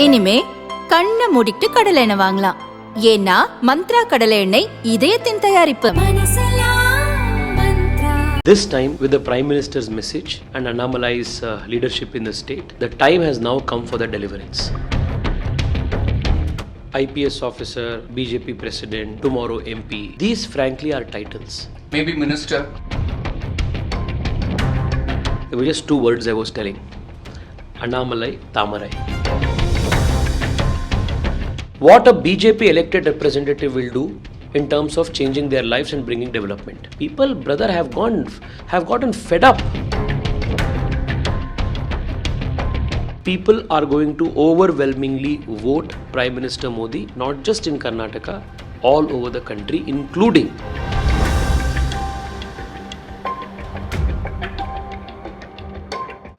இனிமே கண்ணை மூடிட்டு கடலை எண்ணெய் வாங்கலாம். ஏன்னா மந்த்ரா கடலை எண்ணெய் இதயத்தின் தயாரிப்பு. This time, with the Prime Minister's message and Annamalai's leadership in the state, the time has now come for the deliverance. IPS officer, BJP president, tomorrow MP. These frankly are titles. Maybe minister. There were just two words I was telling. Annamalai, Tamarai. What a BJP elected representative will do in terms of changing their lives and bringing development. People, brother, have gotten fed up. People are going to overwhelmingly vote Prime Minister Modi, not just in Karnataka, all over the country, including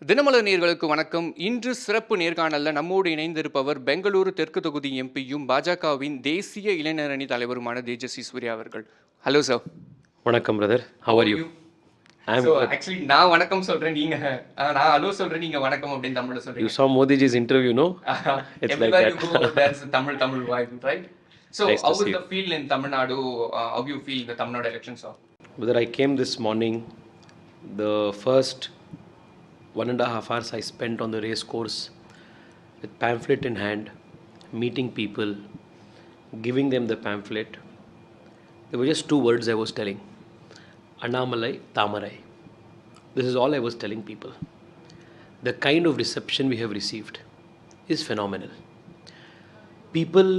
Dinamalar நேயர்களுக்கு வணக்கம். இன்று சிறப்பு நேர்காணலில் நம்மோடு இணைந்திருப்பவர் பெங்களூரு தெற்கு தொகுதி எம்பியும் பாஜகவின் தேசிய இளைஞர் அணி தலைவருமான தேஜஸ்வி சூர்யா அவர்கள். Hello sir. வணக்கம் brother. How are you? Actually நான் வணக்கம் சொல்றேன், நீங்க நான் ஹலோ சொல்றேன், நீங்க வணக்கம் அப்படின்னு தமிழ்ல சொல்றீங்க. You saw Modi's interview, no? It's like that. You go, that's Tamil vibe, right? So nice how is the feel in Tamil Nadu? How you feel the Tamil Nadu elections are? Brother, I came this morning. The first 1.5 hours I spent on the race course with pamphlet in hand, meeting people, giving them the pamphlet. There were just two words I was telling. Annamalai, Tamarai. This is all I was telling people. The kind of reception we have received is phenomenal. People,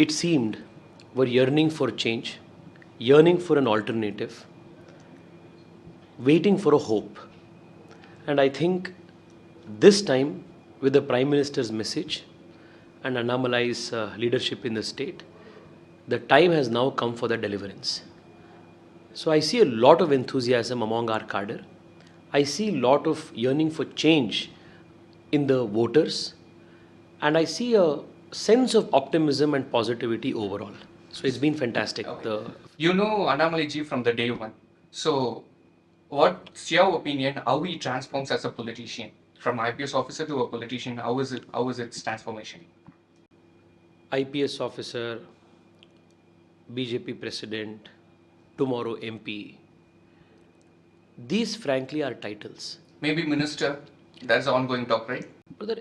it seemed, were yearning for change, yearning for an alternative, waiting for a hope. And I think this time, with the Prime Minister's message and Annamalai's leadership in the state, the time has now come for the deliverance. So I see a lot of enthusiasm among our cadre. I see a lot of yearning for change in the voters. And I see a sense of optimism and positivity overall. So it's been fantastic. Okay. You know Annamalai ji from the day one. So what's your opinion, how he transforms as a politician? From IPS officer to a politician, how is its transformation? IPS officer, BJP president, tomorrow MP. These frankly are titles. Maybe minister, that's the ongoing talk, right? Brother,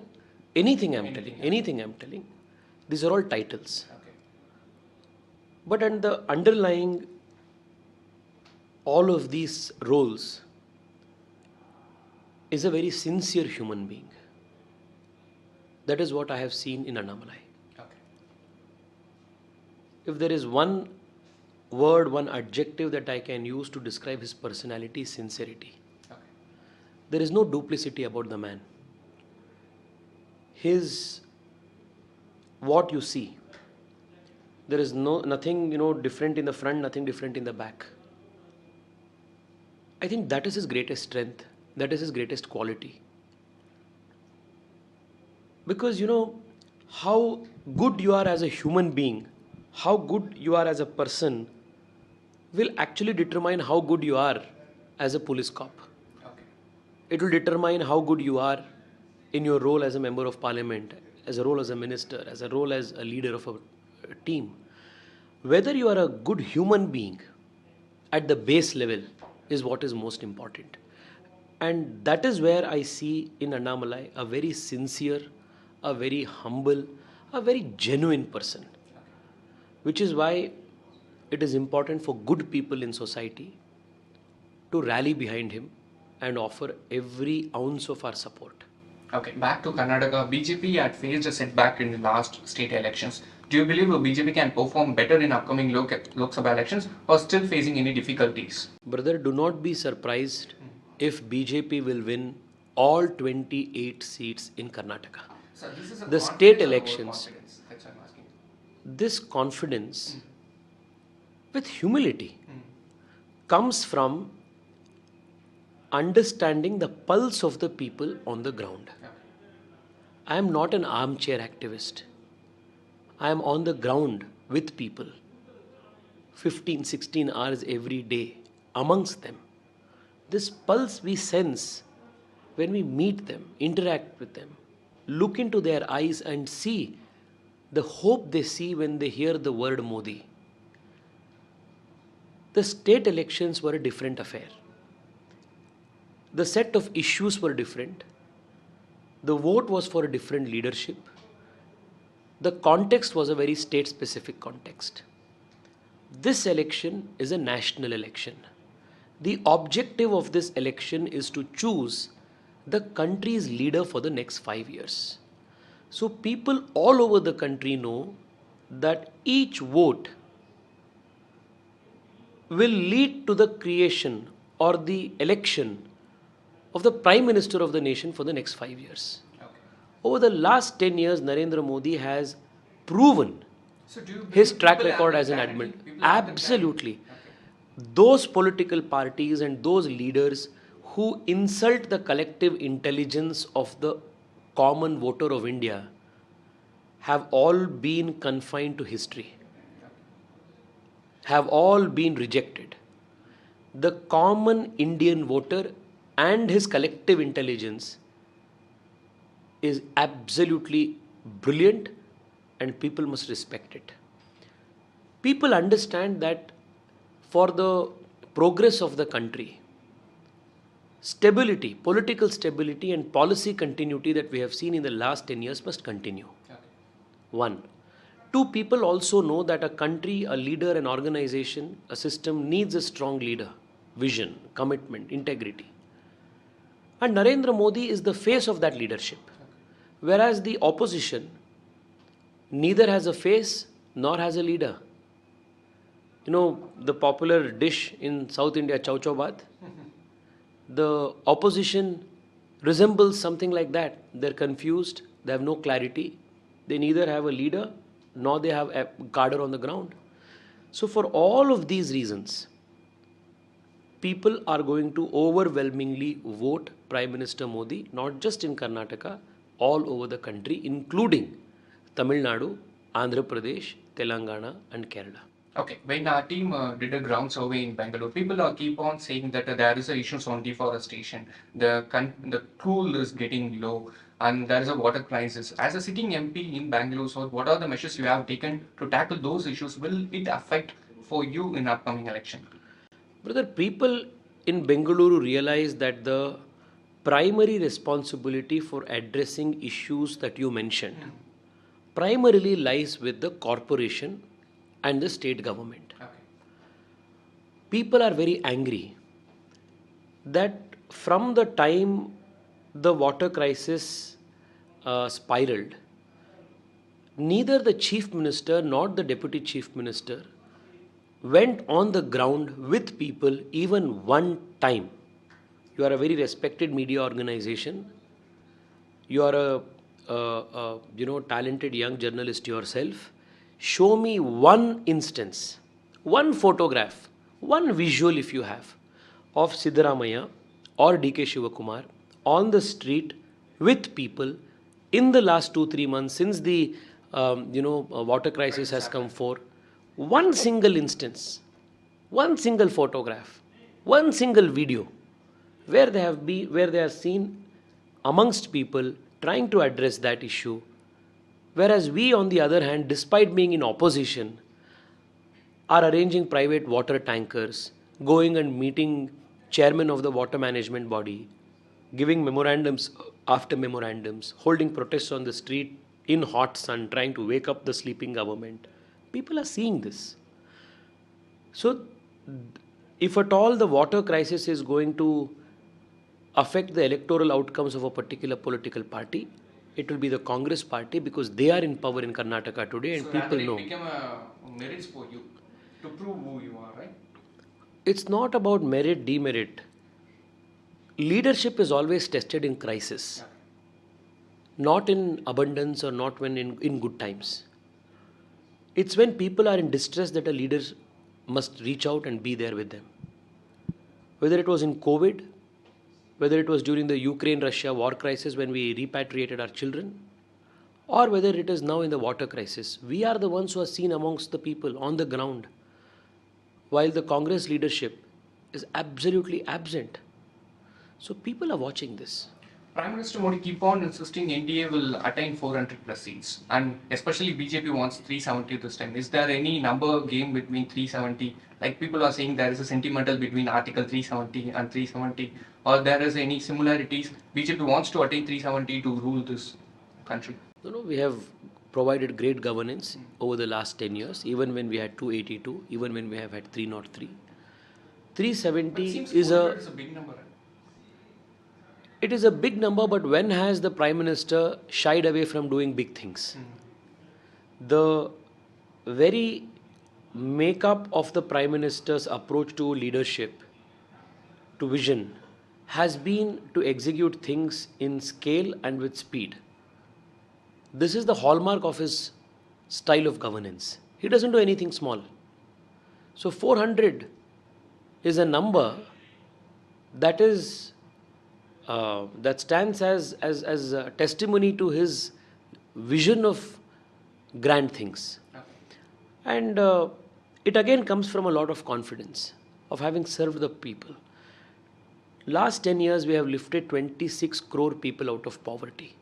anything I'm telling, these are all titles. Okay. But and the underlying all of these roles is a very sincere human being. That is what I have seen in Annamalai. Okay. If there is one word, one adjective that I can use to describe his personality, sincerity. Okay. There is no duplicity about the man. What you see, there is nothing different in the front, nothing different in the back. I think that is his greatest strength, that is his greatest quality. Because how good you are as a human being, how good you are as a person will actually determine how good you are as a police cop. Okay. It will determine how good you are in your role as a member of parliament, as a role as a minister, as a role as a leader of a team. Whether you are a good human being at the base level is what is most important. And that is where I see in Annamalai a very sincere, a very humble, a very genuine person. Which is why it is important for good people in society to rally behind him and offer every ounce of our support. Okay, back to Karnataka. BJP had faced a setback in the last state elections. Do you believe BJP can perform better in upcoming Lok Sabha elections or still facing any difficulties? Brother, do not be surprised if BJP will win all 28 seats in Karnataka. So this is the state elections. That's what I'm asking. This confidence with humility comes from understanding the pulse of the people on the ground. I am not an armchair activist. I am on the ground with people 15-16 hours every day amongst them. This pulse we sense when we meet them, interact with them, look into their eyes and see the hope they see when they hear the word Modi. The state elections were a different affair. The set of issues were different. The vote was for a different leadership. The context was a very state specific context. This election is a national election. The objective of this election is to choose the country's leader for the next 5 years. So people all over the country know that each vote will lead to the creation or the election of the Prime Minister of the nation for the next 5 years. Okay. Over the last 10 years, Narendra Modi has proven So do you believe his track people have record the as an clarity? admin. People have the Absolutely. clarity. Okay. Those political parties and those leaders who insult the collective intelligence of the common voter of India have all been confined to history, have all been rejected. The common Indian voter and his collective intelligence is absolutely brilliant and people must respect it. People understand that for the progress of the country, stability, political stability and policy continuity that we have seen in the last 10 years must continue. Okay. One. Two, people also know that a country, a leader, an organization, a system needs a strong leader, vision, commitment, integrity. And Narendra Modi is the face of that leadership. Whereas the opposition neither has a face nor has a leader. You know, the popular dish in South India, chow chow bath, the opposition resembles something like that. They're confused, they have no clarity, they neither have a leader nor they have a cadre on the ground. So for all of these reasons, people are going to overwhelmingly vote Prime Minister Modi, not just in Karnataka, all over the country, including Tamil Nadu, Andhra Pradesh, Telangana and Kerala. Okay, when our team did a ground survey in Bengaluru, people keep on saying that there is a issues on deforestation, the cool is getting low, and there is a water crisis. As a sitting MP in Bengaluru, so what are the measures you have taken to tackle those issues? Will it affect for you in upcoming election? Brother, people in Bengaluru realize that the primary responsibility for addressing issues that you mentioned primarily lies with the corporation and the state government. Okay. People are very angry that from the time the water crisis spiraled, neither the chief minister nor the deputy chief minister went on the ground with people even one time. You are a very respected media organization. You are a talented young journalist yourself. Show me one instance, one photograph, one visual if you have, of Siddaramaiah or DK Shivakumar on the street with people in the last 2-3 months since the water crisis has come forth. One single instance, one single photograph, one single video where they are seen amongst people trying to address that issue. Whereas we, on the other hand, despite being in opposition, are arranging private water tankers, going and meeting chairman of the water management body, giving memorandums after memorandums, holding protests on the street in hot sun, trying to wake up the sleeping government. People are seeing this. So, if at all the water crisis is going to affect the electoral outcomes of a particular political party, it will be the Congress party because they are in power in Karnataka today and So people rather know. it became a merits for you to prove who you are, right? It's not about merit, demerit. Leadership is always tested in crisis, not in abundance or not when in good times. It's when people are in distress that a leader must reach out and be there with them. Whether it was in COVID, whether it was during the Ukraine-Russia war crisis when we repatriated our children, or whether it is now in the water crisis, we are the ones who are seen amongst the people on the ground, while the Congress leadership is absolutely absent. So people are watching this. Prime Minister Modi keep on insisting NDA will attain 400 plus seats, and especially BJP wants 370 this time. Is there any number game between 370? Like people are saying there is a sentimental between Article 370 and 370, or there is any similarities? BJP wants to attain 370 to rule this country. No, we have provided great governance over the last 10 years, even when we had 282, even when we have had 303. But it 370 seems is 400 is a big number. Right? it is a big number, but when has the Prime Minister shied away from doing big things? The very makeup of the Prime Minister's approach to leadership, to vision, has been to execute things in scale and with speed. This is the hallmark of his style of governance. He doesn't do anything small. So 400 is a number that is that stands as a testimony to his vision of grand things. And it again comes from a lot of confidence of having served the people. Last 10 years, we have lifted 26 crore people out of poverty.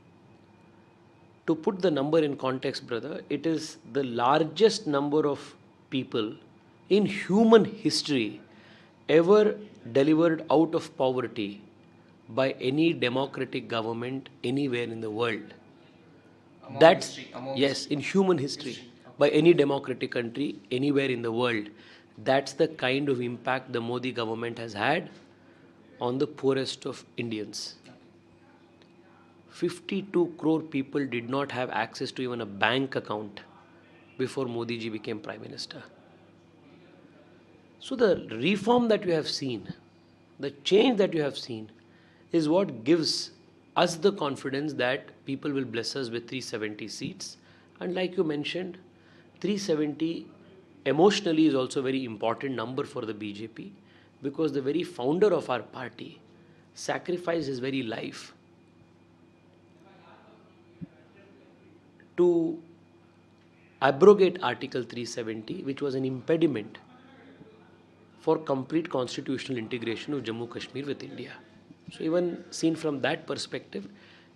To put the number in context, brother, it is the largest number of people in human history ever delivered out of poverty by any democratic government anywhere in the world. That's yes, in human history, by any democratic country anywhere in the world. That's the kind of impact the Modi government has had on the poorest of Indians. 52 crore people did not have access to even a bank account before Modi ji became Prime Minister. So the reform that you have seen, the change that you have seen, is what gives us the confidence that people will bless us with 370 seats. And like you mentioned, 370 emotionally is also a very important number for the BJP, because the very founder of our party sacrificed his very life to abrogate Article 370, which was an impediment for complete constitutional integration of Jammu Kashmir with India. So even seen from that perspective,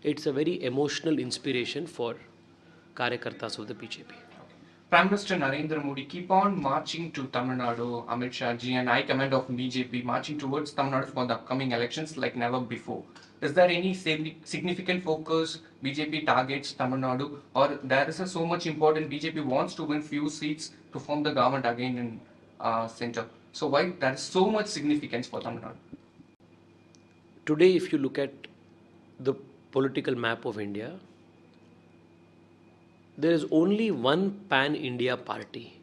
it's a very emotional inspiration for Karyakartas of the BJP. Prime Minister Narendra Modi keep on marching to Tamil Nadu, Amit Shah ji and High Command of BJP marching towards Tamil Nadu for the upcoming elections like never before. Is there any significant focus BJP targets Tamil Nadu, or there is so much important BJP wants to win few seats to form the government again in center? So why there is so much significance for Tamil Nadu? Today, if you look at the political map of India, there is only one pan-India party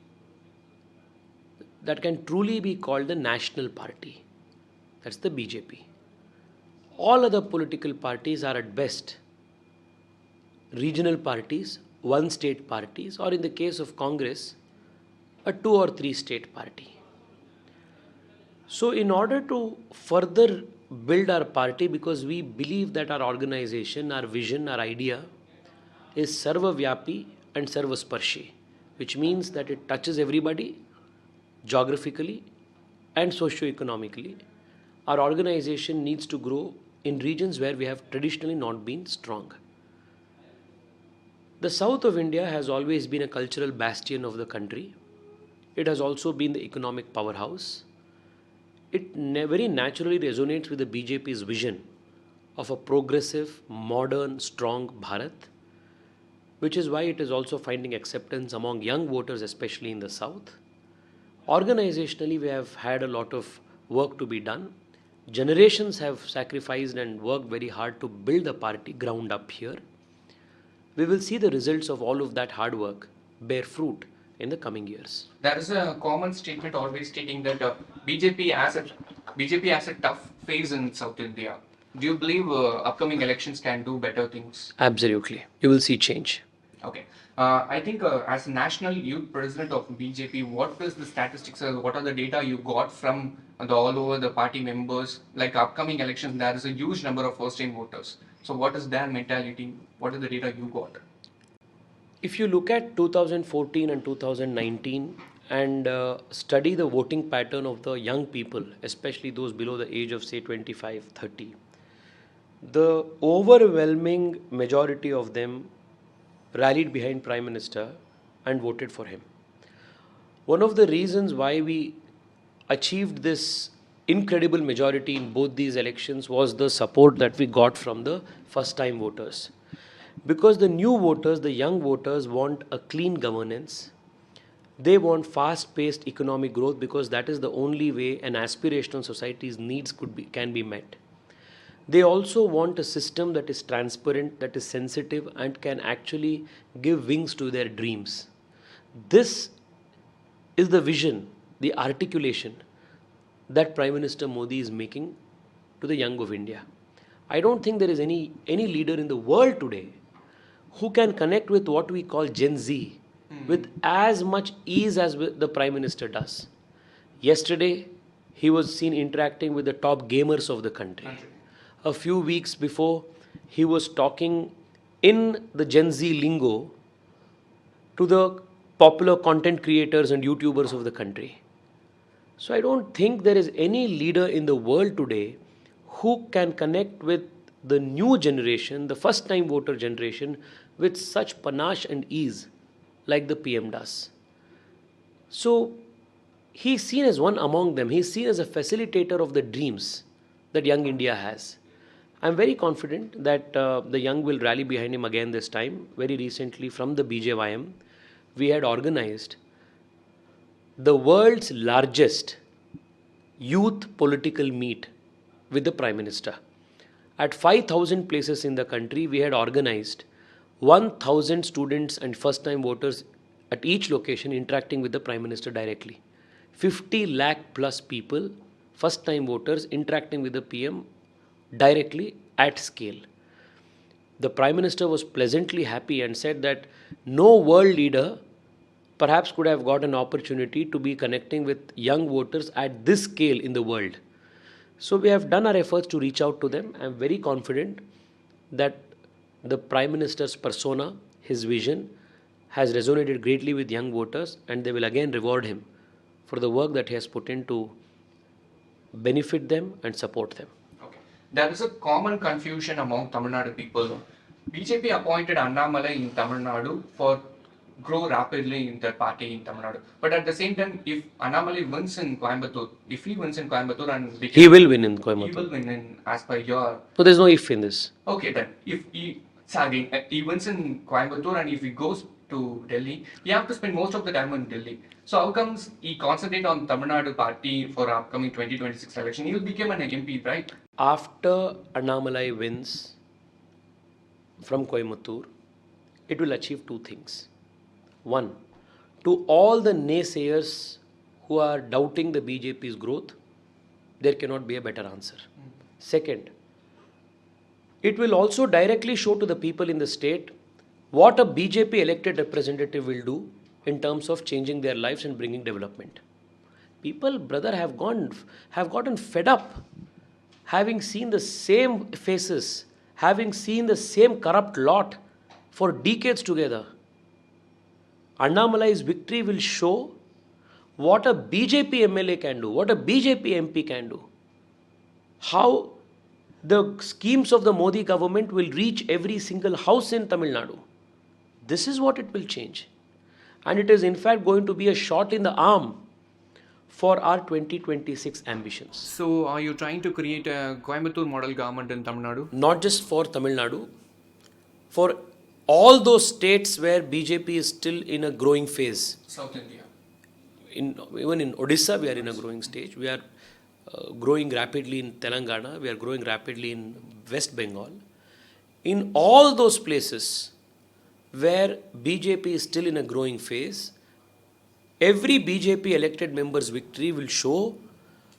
that can truly be called the national party. That's the BJP. All other political parties are at best regional parties, one state parties, or in the case of Congress, a 2 or 3 state party. So in order to further build our party, because we believe that our organization, our vision, our idea is Sarvavyapi and Sarvasparshi, which means that it touches everybody geographically and socio-economically. Our organization needs to grow in regions where we have traditionally not been strong. The south of India has always been a cultural bastion of the country. It has also been the economic powerhouse. It very naturally resonates with the BJP's vision of a progressive, modern, strong Bharat, which is why it is also finding acceptance among young voters, especially in the south. Organizationally, we have had a lot of work to be done. Generations have sacrificed and worked very hard to build the party ground up here. We will see the results of all of that hard work bear fruit in the coming years. There is a common statement always stating that BJP has a tough phase in South India. Do you believe upcoming elections can do better things? Absolutely. You will see change. Okay. I think as National Youth President of BJP, what is the statistics, what are the data you got from all over the party members? Like upcoming elections, there is a huge number of first-time voters. So what is their mentality? What is the data you got? If you look at 2014 and 2019 and study the voting pattern of the young people, especially those below the age of say 25, 30, The overwhelming majority of them rallied behind Prime Minister and voted for him. One of the reasons why we achieved this incredible majority in both these elections was the support that we got from the first time voters. Because the new voters, the young voters, want a clean governance. They want fast paced economic growth because that is the only way an aspirational society's needs can be met. They also want a system that is transparent, that is sensitive, and can actually give wings to their dreams. This is the vision, the articulation that Prime Minister Modi is making to the young of India. I don't think there is any leader in the world today who can connect with what we call Gen Z with as much ease as the Prime Minister does. Yesterday, he was seen interacting with the top gamers of the country. A few weeks before, he was talking in the Gen Z lingo to the popular content creators and YouTubers of the country. So I don't think there is any leader in the world today who can connect with the new generation, the first time voter generation, with such panache and ease like the PM does. So he's seen as one among them. He's seen as a facilitator of the dreams that young India has. I'm very confident that the young will rally behind him again this time. Very recently, from the BJYM, we had organized the world's largest youth political meet with the Prime Minister. At 5,000 places in the country, we had organized 1,000 students and first time voters at each location interacting with the Prime Minister directly. 50 lakh plus people, first time voters, interacting with the PM directly at scale. The Prime Minister was pleasantly happy and said that no world leader perhaps could have got an opportunity to be connecting with young voters at this scale in the world. So we have done our efforts to reach out to them. I am very confident that the Prime Minister's persona, his vision, has resonated greatly with young voters, and they will again reward him for the work that he has put in to benefit them and support them. Okay. There is a common confusion among Tamil Nadu people. BJP appointed Annamalai in Tamil Nadu for grow rapidly in their party in Tamil Nadu. But at the same time, if Annamalai wins in Coimbatore, if he wins in Coimbatore and He will win in he Coimbatore. will win in, as per your... So there's no if in this. Okay then, if he, sorry, he wins in Coimbatore and if he goes to Delhi, he have to spend most of the time in Delhi. So how comes he concentrate on Tamil Nadu party for upcoming 2026 election? He will become an MP, right? After Annamalai wins from Coimbatore, it will achieve two things. One, to all the naysayers who are doubting the BJP's growth, there cannot be a better answer. Second, it will also directly show to the people in the state what a BJP elected representative will do in terms of changing their lives and bringing development. People, brother, have gotten fed up having seen the same faces, having seen the same corrupt lot for decades together. Annamalai's victory will show what a BJP MLA can do, what a BJP MP can do, how the schemes of the Modi government will reach every single house in Tamil Nadu. This is what it will change. And it is in fact going to be a shot in the arm for our 2026 ambitions. So are you trying to create a Coimbatore model government in Tamil Nadu? Not just for Tamil Nadu, for all those states where BJP is still in a growing phase. South India. Even in Odisha, we are in a growing stage. We are growing rapidly in Telangana. We are growing rapidly in West Bengal. In all those places where BJP is still in a growing phase, every BJP elected member's victory will show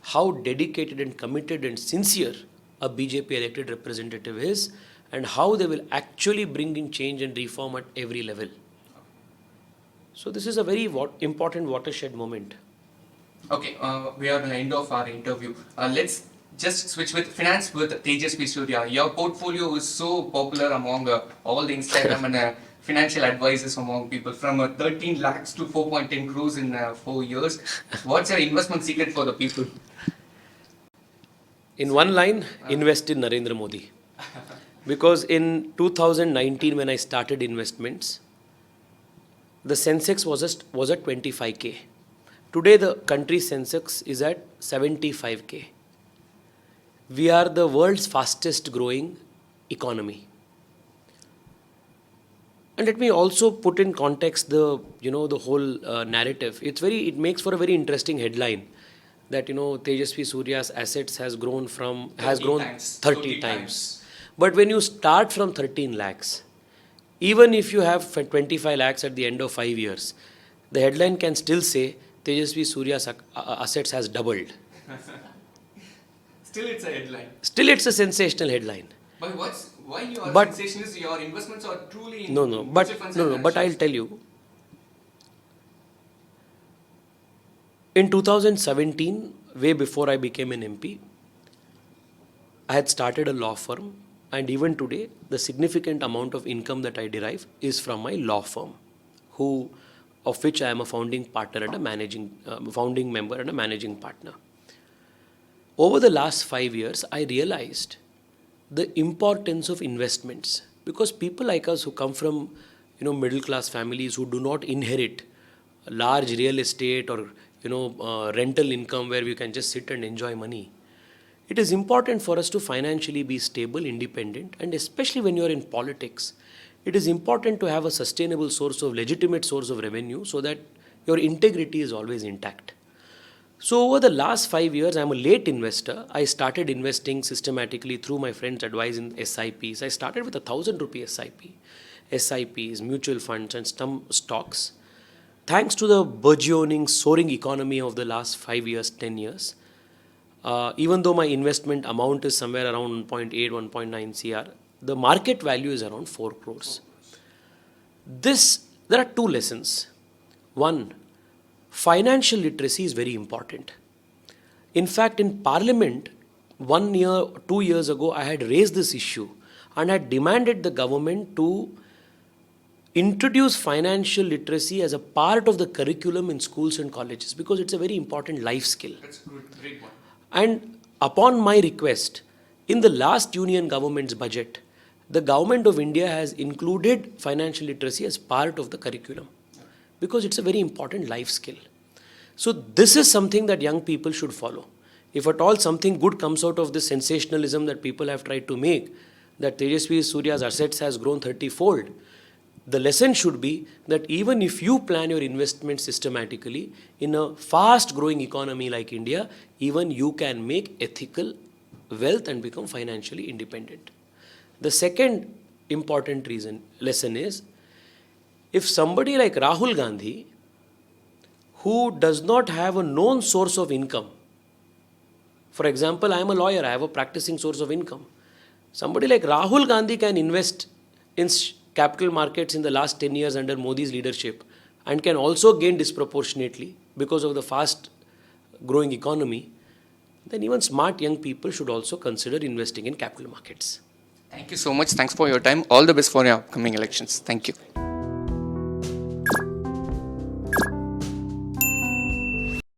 how dedicated and committed and sincere a BJP elected representative is, and how they will actually bring in change and reform at every level. So this is a very important watershed moment. Okay, we are at the end of our interview. Let's just switch with finance with Tejasvi Surya. Your portfolio is so popular among all the Instagram and financial advisors among people, from 13 lakhs to 4.10 crores in 4 years. What's your investment secret for the people? In one line, invest in Narendra Modi. Because in 2019, when I started investments, the Sensex was at 25K. Today, the country's Sensex is at 75K. We are the world's fastest growing economy. And let me also put in context the whole narrative. It makes for a very interesting headline that Tejasvi Surya's assets has grown 30 times. But when you start from 13 lakhs, even if you have 25 lakhs at the end of 5 years, the headline can still say Tejasvi Surya's assets has doubled. Still, it's a headline. Still, it's a sensational headline. But why your But- sensation is your investments are truly in But mutual funds and But I'll shares. tell you. In 2017, way before I became an MP, I had started a law firm, and even today, the significant amount of income that I derive is from my law firm, of which I am a founding partner and founding member and a managing partner. Over the last 5 years, I realized the importance of investments, because people like us who come from middle class families who do not inherit large real estate or rental income where we can just sit and enjoy money, it is important for us to financially be stable, independent, and especially when you are in politics, it is important to have a sustainable legitimate source of revenue so that your integrity is always intact. So over the last 5 years, I'm a late investor. I started investing systematically through my friend's advice in SIPs. I started with 1,000 rupee SIPs, mutual funds, and some stocks. Thanks to the burgeoning, soaring economy of the last 5 years, 10 years, even though my investment amount is somewhere around 1.8, 1.9 CR, the market value is around 4 crores. There are two lessons. One, financial literacy is very important. In fact, in Parliament, 2 years ago, I had raised this issue and had demanded the government to introduce financial literacy as a part of the curriculum in schools and colleges, because it's a very important life skill. That's a good, great one. And upon my request, in the last union government's budget, the government of India has included financial literacy as part of the curriculum, because it's a very important life skill. So this is something that young people should follow. If at all something good comes out of this sensationalism that people have tried to make, that Tejasvi Surya's assets has grown 30-fold, the lesson should be that even if you plan your investment systematically in a fast growing economy like India, even you can make ethical wealth and become financially independent. The second important lesson is, if somebody like Rahul Gandhi, who does not have a known source of income, for example, I am a lawyer, I have a practicing source of income. Somebody like Rahul Gandhi can invest in capital markets in the last 10 years under Modi's leadership and can also gain disproportionately because of the fast growing economy, then even smart young people should also consider investing in capital markets. Thank you so much. Thanks for your time. All the best for your upcoming elections. Thank you.